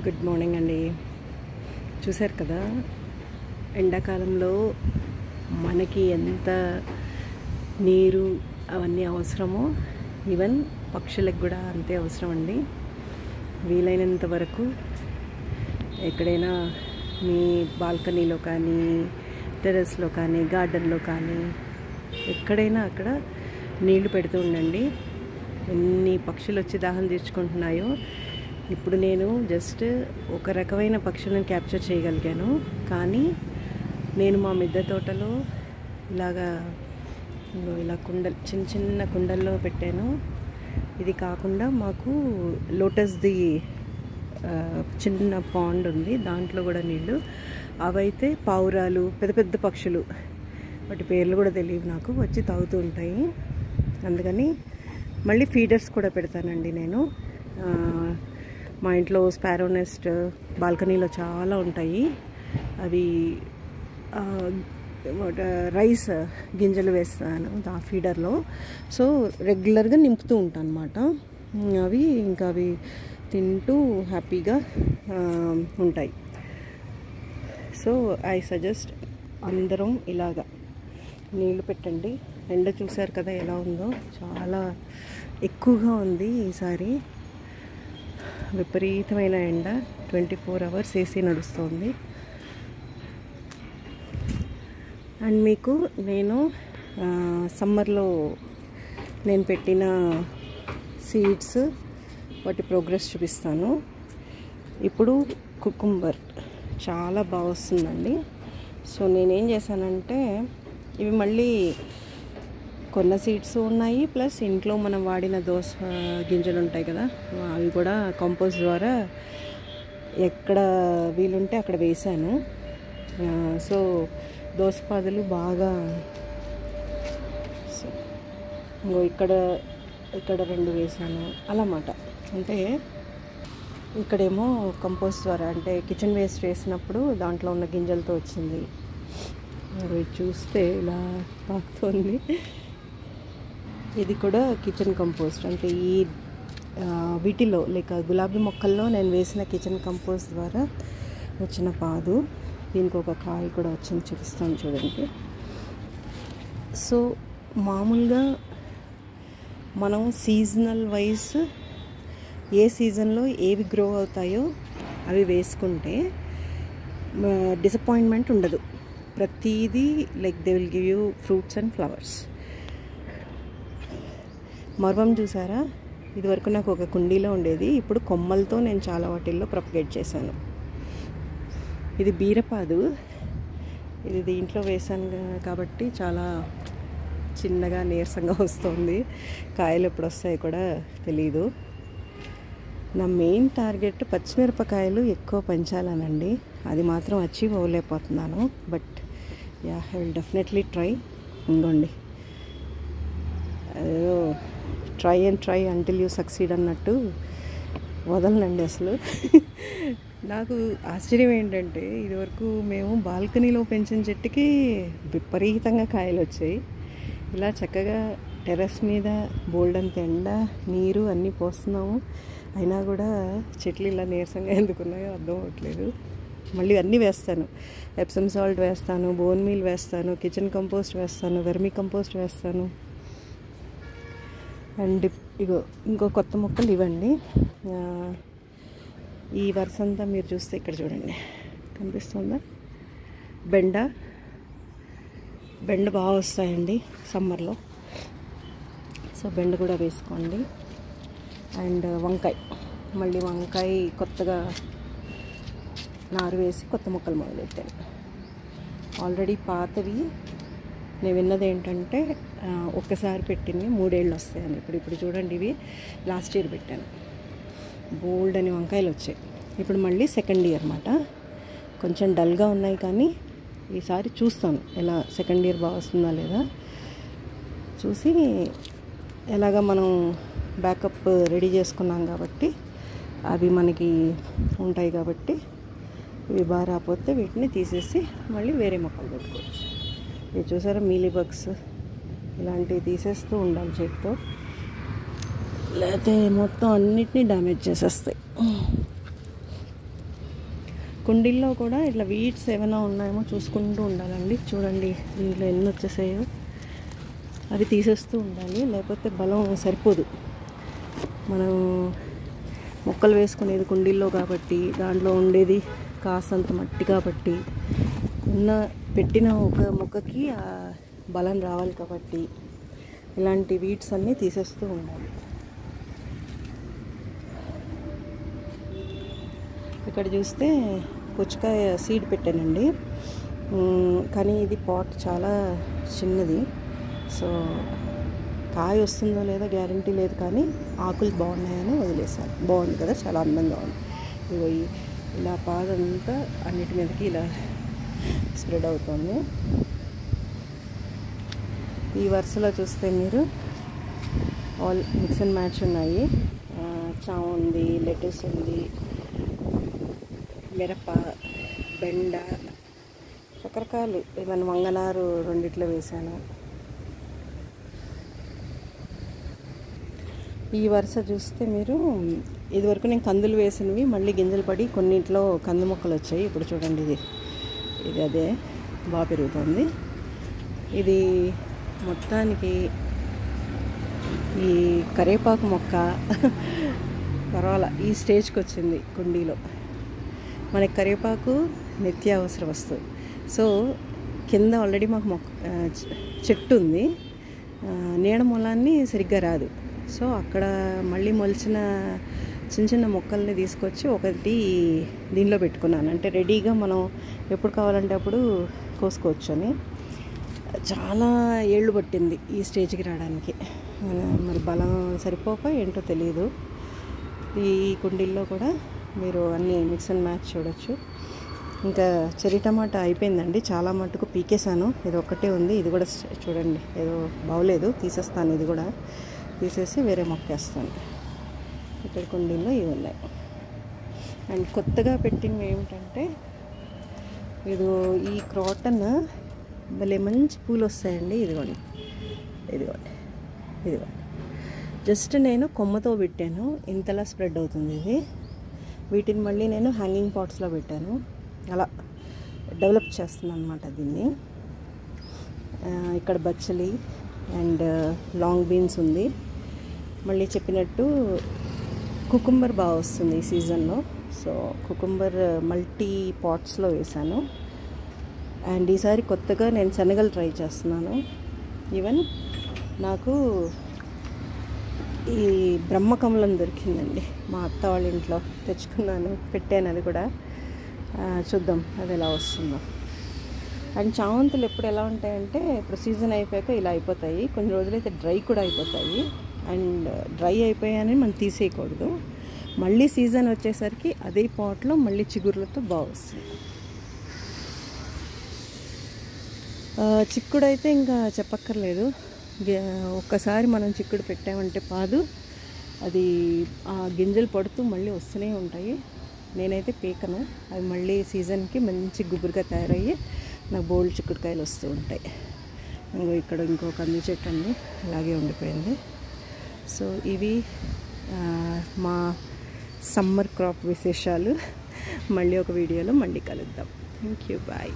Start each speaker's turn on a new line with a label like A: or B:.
A: Good morning అండి. చూశారు కదా, ఎండాకాలంలో మనకి ఎంత నీరు అవన్నీ అవసరమో ఈవెన్ పక్షులకు కూడా అంతే అవసరం అండి. వీలైనంత వరకు ఎక్కడైనా మీ బాల్కనీలో కానీ, టెర్రస్లో కానీ, గార్డెన్లో కానీ ఎక్కడైనా అక్కడ నీళ్లు పెడుతూ ఉండండి. ఎన్ని పక్షులు వచ్చి దాహం తీర్చుకుంటున్నాయో. ఇప్పుడు నేను జస్ట్ ఒక రకమైన పక్షులను క్యాప్చర్ చేయగలిగాను, కానీ నేను మా మిద్దె తోటలో ఇలా కుండలు, చిన్న చిన్న కుండల్లో పెట్టాను. ఇది కాకుండా మాకు లోటస్ది చిన్న పాండ్ ఉంది, దాంట్లో కూడా నీళ్ళు. అవైతే పావురాలు, పెద్ద పెద్ద పక్షులు, వాటి పేర్లు కూడా తెలియదు నాకు, వచ్చి తాగుతూ ఉంటాయి. అందుకని మళ్ళీ ఫీడర్స్ కూడా పెడతానండి నేను. మా ఇంట్లో స్పారో నెస్ట్ బాల్కనీలో చాలా ఉంటాయి. అవి రైస్ గింజలు వేస్తాను ఆ ఫీడర్లో. సో రెగ్యులర్గా నింపుతూ ఉంటాను అన్నమాట. అవి తింటూ హ్యాపీగా ఉంటాయి. సో ఐ సజెస్ట్ అందరం ఇలాగా నీళ్ళు పెట్టండి. ఎండ చూశారు కదా ఎలా ఉందో, చాలా ఎక్కువగా ఉంది ఈసారి. విపరీతమైన ఎండ, 24 hours ఏసీ నడుస్తుంది. అండ్ మీకు నేను సమ్మర్లో నేను పెట్టిన సీడ్స్ వాటి ప్రోగ్రెస్ చూపిస్తాను. ఇప్పుడు కుకుంబర్ చాలా బాగా వస్తుందండి. సో నేనేం చేశానంటే, ఇవి మళ్ళీ కొన్న సీడ్స్ ఉన్నాయి, ప్లస్ ఇంట్లో మనం వాడిన దోస గింజలు ఉంటాయి కదా, అవి కూడా కంపోస్ట్ ద్వారా ఎక్కడ వీలుంటే అక్కడ వేసాను. సో దోసపాదులు బాగా, ఇక్కడ 2 వేసాను అన్నమాట. అంటే ఇక్కడేమో కంపోస్ట్ ద్వారా, అంటే కిచెన్ వేస్ట్ వేసినప్పుడు దాంట్లో ఉన్న గింజలతో వచ్చింది. అవి చూస్తే ఇలా పాకుతుంది. ఇది కూడా కిచెన్ కంపోస్ట్, అంటే ఈ వీటిలో లేక గులాబీ మొక్కల్లో నేను వేసిన కిచెన్ కంపోస్ట్ ద్వారా వచ్చిన పాదు. దీనికి ఒక కాయ కూడా వచ్చింది, చూపిస్తాను చూడండి. సో మామూలుగా మనం సీజనల్ వైజ్ ఏ సీజన్లో ఏవి గ్రో అవుతాయో అవి వేసుకుంటే డిసప్పాయింట్మెంట్ ఉండదు. ప్రతిదీ like they will give you fruits and flowers. మర్వం చూసారా, ఇదివరకు నాకు ఒక కుండీలో ఉండేది, ఇప్పుడు కొమ్మలతో నేను చాలా వాటిల్లో ప్రొపగేట్ చేశాను. ఇది బీరపాదు, ఇది దీంట్లో వేసాను కాబట్టి చాలా చిన్నగా నీరసంగా వస్తుంది. కాయలు ఎప్పుడు వస్తాయో కూడా తెలీదు. నా మెయిన్ టార్గెట్ పచ్చిమిరపకాయలు ఎక్కువ పెంచాలనండి. అది మాత్రం అచీవ్ అవ్వలేకపోతున్నాను. But yeah, I will definitely try. ఇంకోండి, అయ్యో, ట్రై అంటిల్ యూ సక్సీడ్ అన్నట్టు వదలనండి అసలు. నాకు ఆశ్చర్యం ఏంటంటే, ఇదివరకు మేము బాల్కనీలో పెంచిన చెట్టుకి విపరీతంగా కాయలు వచ్చాయి. ఇలా చక్కగా టెర్రస్ మీద బోల్డంత ఎండ, నీరు అన్నీ పోస్తున్నాము, అయినా కూడా చెట్లు ఇలా నీరసంగా ఎందుకున్నాయో అర్థం అవ్వట్లేదు. మళ్ళీ అన్నీ వేస్తాను, ఎప్సమ్ సాల్ట్ వేస్తాను, బోన్ మీల్ వేస్తాను, కిచెన్ కంపోస్ట్ వేస్తాను, వెర్మీ కంపోస్ట్ వేస్తాను. అండ్ ఇగో ఇంకో కొత్త మొక్కలు ఇవ్వండి. ఈ వరుస అంతా మీరు చూస్తే ఇక్కడ చూడండి, కనిపిస్తుందా? బెండ బాగా వస్తాయండి సమ్మర్లో. సో బెండ కూడా వేసుకోండి. అండ్ మళ్ళీ వంకాయ కొత్తగా నారు వేసి కొత్త మొక్కలు మొదలెట్టాను. ఆల్రెడీ పాతవి నేను విన్నది ఏంటంటే, ఒక్కసారి పెట్టినవి 3 ఏళ్ళు వస్తాయని. ఇప్పుడు చూడండి, ఇవి లాస్ట్ ఇయర్ పెట్టాను, బోల్డ్ అని వంకాయలు వచ్చాయి. ఇప్పుడు మళ్ళీ సెకండ్ ఇయర్ అన్నమాట. కొంచెం డల్గా ఉన్నాయి, కానీ ఈసారి చూస్తాను ఎలా సెకండ్ ఇయర్ బాగా వస్తుందా లేదా చూసి, ఎలాగ మనం బ్యాకప్ రెడీ చేసుకున్నాం కాబట్టి అవి మనకి ఉంటాయి. కాబట్టి ఇవి బాగా రాకపోతే వీటిని తీసేసి మళ్ళీ వేరే మొక్కలు పెట్టుకోవచ్చు. ఇది చూసారా, మీలీ బగ్స్ ఇలాంటివి తీసేస్తూ ఉండాలి చేతితో, లేకపోతే మొత్తం అన్నిటినీ డ్యామేజ్ చేసేస్తాయి. కుండీల్లో కూడా ఇట్లా వీడ్స్ ఏమైనా ఉన్నాయేమో చూసుకుంటూ ఉండాలండి. చూడండి దీంట్లో ఎన్ని వచ్చేసాయో, అవి తీసేస్తూ ఉండాలి, లేకపోతే బలం సరిపోదు. మనం మొక్కలు వేసుకునేది కుండీల్లో కాబట్టి, దాంట్లో ఉండేది కాసంత మట్టి కాబట్టి, పెట్టిన ఒక మొక్కకి ఆ బలం రావాలి కాబట్టి ఇలాంటి వీడ్స్ అన్నీ తీసేస్తూ ఉండాలి. ఇక్కడ చూస్తే పుచ్చకాయ సీడ్ పెట్టానండి, కానీ ఇది పాట్ చాలా చిన్నది, సో కాయ వస్తుందో లేదో గ్యారంటీ లేదు, కానీ ఆకులు బాగున్నాయని వదిలేసాను. బాగుంది కదా, చాలా అందంగా ఉంది. ఇదిగో ఇలా పాదంతా అన్నిటి మీదకి ఇలా స్ప్రెడ్ అవుతుంది. ఈ వరుసలో చూస్తే మీరు ఆల్ మిక్స్ అండ్ మ్యాచ్ ఉన్నాయి. చామ ఉంది, లెటస్ ఉంది, మిరప, బెండ, రకరకాలు, ఇవన్నీ వంగనారు రెండిట్లో వేసాను. ఈ వరుస చూస్తే మీరు ఇదివరకు నేను కందులు వేసినవి మళ్ళీ గింజలు పడి కొన్నింటిలో కందు మొక్కలు వచ్చాయి. ఇప్పుడు చూడండి ఇది అదే బాగా పెరుగుతుంది. ఇది మొత్తానికి ఈ కరివేపాకు మొక్క పర్వాలా ఈ స్టేజ్కి వచ్చింది కుండీలో. మనకి కరివేపాకు నిత్యావసర వస్తువు. సో కింద ఆల్రెడీ మాకు చెట్టు ఉంది, నీడ మూలాన్ని సరిగ్గా రాదు. సో అక్కడ మళ్ళీ మొలిచిన చిన్న చిన్న మొక్కల్ని తీసుకొచ్చి ఒకటి దీనిలో పెట్టుకున్నాను, అంటే రెడీగా మనం ఎప్పుడు కావాలంటే అప్పుడు కోసుకోవచ్చు అని. చాలా ఏళ్ళు పట్టింది ఈ స్టేజ్కి రావడానికి, మరి బలం సరిపోక ఏంటో తెలియదు. ఈ కుండీల్లో కూడా మీరు అన్నీ మిక్స్ అండ్ మ్యాచ్ చూడొచ్చు. ఇంకా చెర్రీ టమాటా అయిపోయిందండి, చాలా మట్టుకు పీకేసాను. ఇది ఒక్కటే ఉంది, ఇది కూడా చూడండి ఏదో బాగోలేదు, తీసేస్తాను. ఇది కూడా తీసేసి వేరే మొక్కేస్తాను. ఇక్కడ కుండీల్లో ఇవి ఉన్నాయి. అండ్ కొత్తగా పెట్టినవి ఏమిటంటే ఈ క్రాటన్ భలే మంచి పూలు వస్తాయండి. ఇదిగోండి జస్ట్ నేను కొమ్మతో పెట్టాను, ఇంతలా స్ప్రెడ్ అవుతుంది ఇది. వీటిని మళ్ళీ నేను హ్యాంగింగ్ పాట్స్లో పెట్టాను, అలా డెవలప్ చేస్తున్నాను అనమాట దీన్ని. ఇక్కడ బచ్చలి అండ్ లాంగ్ బీన్స్ ఉంది. మళ్ళీ చెప్పినట్టు కుకుంబర్ బాగా వస్తుంది ఈ సీజన్లో, సో కుకుంబర్ మల్టీ పాట్స్లో వేసాను. అండ్ ఈసారి కొత్తగా నేను శనగలు ట్రై చేస్తున్నాను. ఈవెన్ నాకు ఈ బ్రహ్మకమలం దొరికిందండి, మా అత్త వాళ్ళ ఇంట్లో తెచ్చుకున్నాను, పెట్టాను. అది కూడా చూద్దాం అది ఎలా వస్తుందో. అండ్ చామంతులు ఎప్పుడు ఎలా ఉంటాయంటే, ఇప్పుడు సీజన్ అయిపోయాక ఇలా అయిపోతాయి, కొన్ని రోజులైతే డ్రై కూడా అయిపోతాయి. అండ్ డ్రై అయిపోయాయని మనం తీసేయకూడదు, మళ్ళీ సీజన్ వచ్చేసరికి అదే పాట్లో మళ్ళీ చిగుర్లతో బాగా వస్తుంది. చిక్కుడు అయితే ఇంకా చెప్పక్కర్లేదు, ఒక్కసారి మనం చిక్కుడు పెట్టామంటే పాదు, అది ఆ గింజలు పడుతూ మళ్ళీ వస్తూనే ఉంటాయి. నేనైతే పీకను, అవి మళ్ళీ సీజన్కి మంచి గుబురుగా తయారయ్యి నాకు బోల్డ్ చిక్కుడుకాయలు వస్తూ ఉంటాయి. ఇక్కడ ఇంకో కంది చెట్టు అండి అలాగే ఉండిపోయింది. సో ఇవి మా సమ్మర్ క్రాప్ విశేషాలు. మళ్ళీ ఒక వీడియోలో మళ్ళీ కలుద్దాం. Thank you, bye.